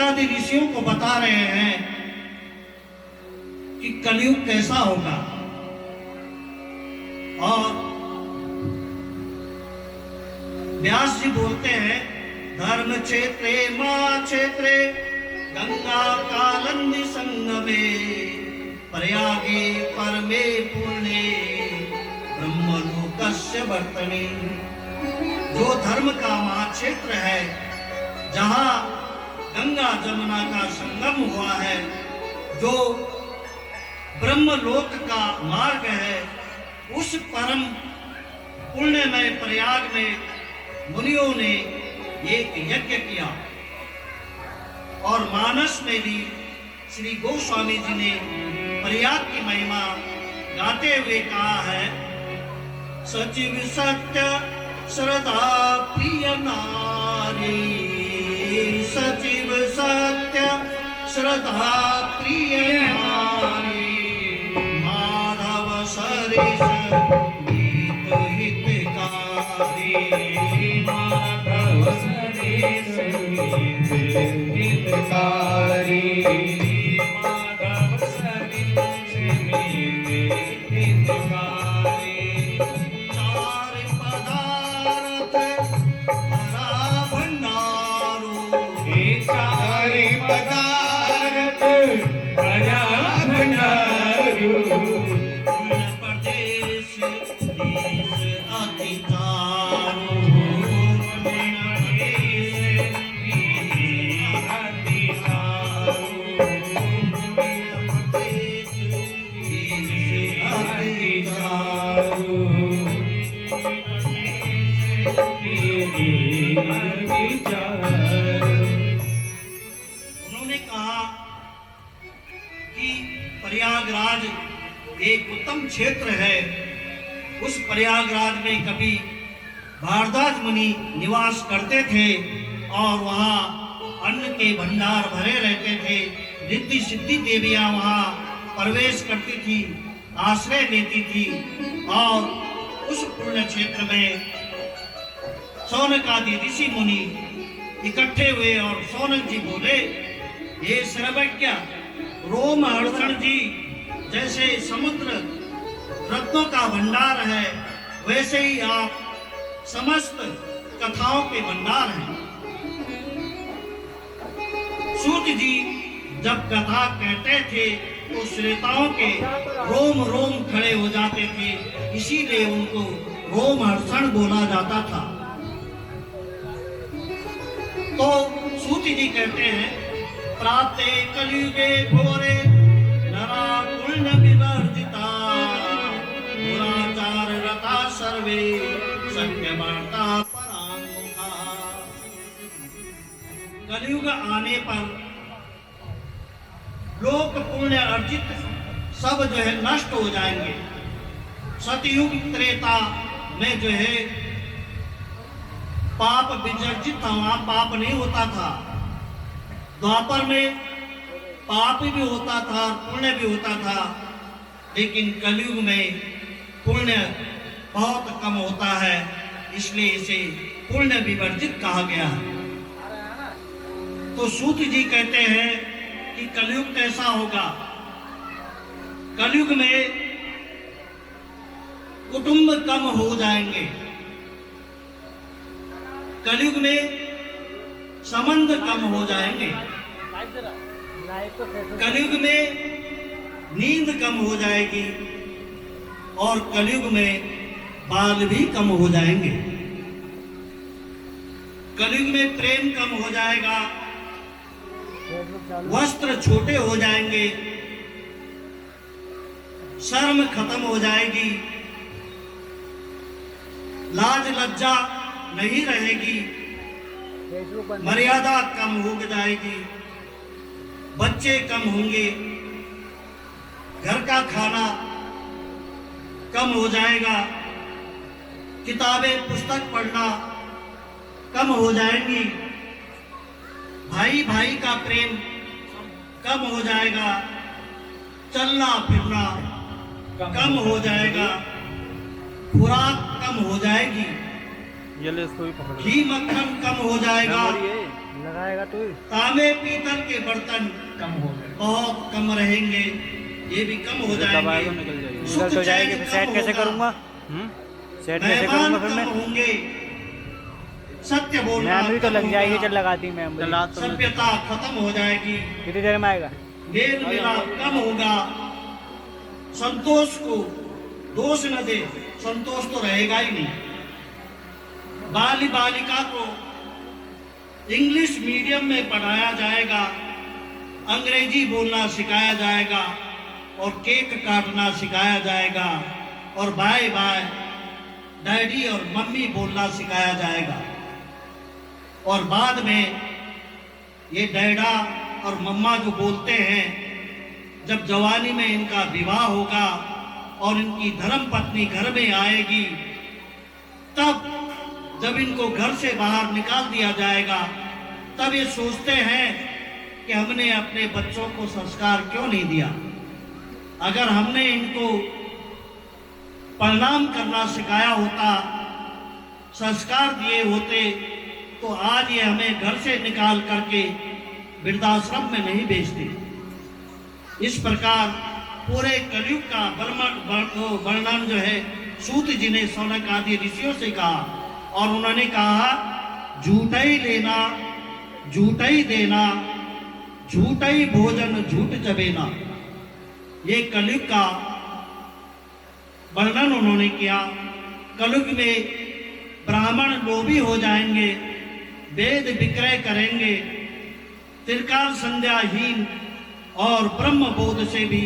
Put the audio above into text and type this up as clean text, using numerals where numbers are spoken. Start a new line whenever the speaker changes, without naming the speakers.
आदि ऋषियों को बता रहे हैं कि कलयुग कैसा होगा। और व्यास जी बोलते हैं, धर्म क्षेत्रे मां क्षेत्रे गंगा कालंदी संगमे प्रयागे परमे पुण्ये ब्रह्मलोकस्य वर्तने। जो धर्म का महाक्षेत्र है, जहां गंगा जमुना का संगम हुआ है, जो ब्रह्मलोक का मार्ग है, उस परम पुण्यमय प्रयाग में मुनियों ने एक यज्ञ किया। और मानस में भी श्री गोस्वामी जी ने प्रयाग की महिमा गाते हुए कहा है, सचिव सत्य श्रद्धा प्रिय नारी, सचिव सत्य श्रद्धा प्रिय नारी, माधव सरिस गीत हितकारी, माधव सरिस गीत हितकारी, माधव सरिस गीत हितकारी। चार पदार्थ भरा भंडारो, चार पदार्थ भरा भंडारो, प्रदेश देश अधिकारो, प्रदेश देश अधिकारो, प्रदेश देश अधिकारो। उन्होंने कहा कि प्रयागराज एक उत्तम क्षेत्र है। उस प्रयागराज में कभी भारद्वाज मुनि निवास करते थे और वहाँ अन्न के भंडार भरे रहते थे। रिद्धि सिद्धि देवियां वहाँ प्रवेश करती थी, आश्रय देती थी। और उस पुण्य क्षेत्र में सौनक आदि ऋषि मुनि इकट्ठे हुए और सौनक जी बोले, ये सर्वज्ञ रोम हर्षण जी, जैसे समुद्र रत्नों का भंडार है, वैसे ही आप समस्त कथाओं के भंडार हैं। सूत जी जब कथा कहते थे तो श्रोताओं के रोम रोम खड़े हो जाते थे, इसीलिए उनको रोम हर्षण बोला जाता था। तो सूत जी कहते हैं, प्राते कलियुगे घोरे नरा पुण्य विवर्जिता, दुराचार रता सर्वे सत्य वार्ता परांगुखा। कलियुग आने पर लोक पुण्य अर्जित सब जो है नष्ट हो जाएंगे। सतयुग त्रेता में जो है पाप विसर्जित था, वहां पाप नहीं होता था। द्वापर में पाप भी होता था, पुण्य भी होता था, लेकिन कलयुग में पुण्य बहुत कम होता है, इसलिए इसे पुण्य विवर्जित कहा गया। तो सूत जी कहते हैं कि कलयुग कैसा होगा। कलयुग में कुटुंब कम हो जाएंगे, कलयुग में संबंध कम हो जाएंगे, कलयुग में नींद कम हो जाएगी और कलयुग में बाल भी कम हो जाएंगे। कलयुग में प्रेम कम हो जाएगा, वस्त्र छोटे हो जाएंगे, शर्म खत्म हो जाएगी, लाज लज्जा नहीं रहेगी, मर्यादा कम हो जाएगी, बच्चे कम होंगे, घर का खाना कम हो जाएगा, किताबें पुस्तक पढ़ना कम हो जाएंगी, भाई भाई का प्रेम कम हो जाएगा, चलना फिरना कम हो जाएगा, खुराक कम हो जाएगी, घी मक्खन कम हो जाएगा,
लगाएगा तो
तांबे पीतल के बर्तन
कम हो गए।
बहुत कम रहेंगे, ये भी कम हो
दबाएगा
जाएंगे।
निकल जाएगी,
सुख
निकल तो जाएगी।
चैन
फिर
कम
सेट कैसे
होगा।
करूँगा? सेट कैसे
मेहमान
करूँगा फिर
कम
मैं?
होंगे, सत्य बोलना
मेमोरी तो
कम
लग जाएगी,
होगा,
चल लगाती मेमोरी।
चला तो
सभ्यता खत्म हो जाएगी,
कितनी देर में आएगा?
मेल मिलाप कम होगा, संतोष को दोष न दे, संतोष तो रहेगा ही नहीं। बाली बालिका को इंग्लिश मीडियम में पढ़ाया जाएगा, अंग्रेजी बोलना सिखाया जाएगा और केक काटना सिखाया जाएगा और बाय बाय डैडी और मम्मी बोलना सिखाया जाएगा। और बाद में ये डैडा और मम्मा जो बोलते हैं, जब जवानी में इनका विवाह होगा और इनकी धर्म पत्नी घर में आएगी, तब जब इनको घर से बाहर निकाल दिया जाएगा, तब ये सोचते हैं कि हमने अपने बच्चों को संस्कार क्यों नहीं दिया। अगर हमने इनको प्रणाम करना सिखाया होता, संस्कार दिए होते, तो आज ये हमें घर से निकाल करके वृद्धाश्रम में नहीं भेजते। इस प्रकार पूरे कलयुग का वर्णन जो है सूत जी ने शौनक आदि ऋषियों से कहा, और उन्होंने कहा झूठा ही लेना, झूठा ही देना, झूठा ही भोजन झूठ चबेना। ये कलयुग का वर्णन उन्होंने किया। कलयुग में ब्राह्मण लोभी हो जाएंगे, वेद विक्रय करेंगे, त्रिकाल संध्याहीन और ब्रह्म बोध से भी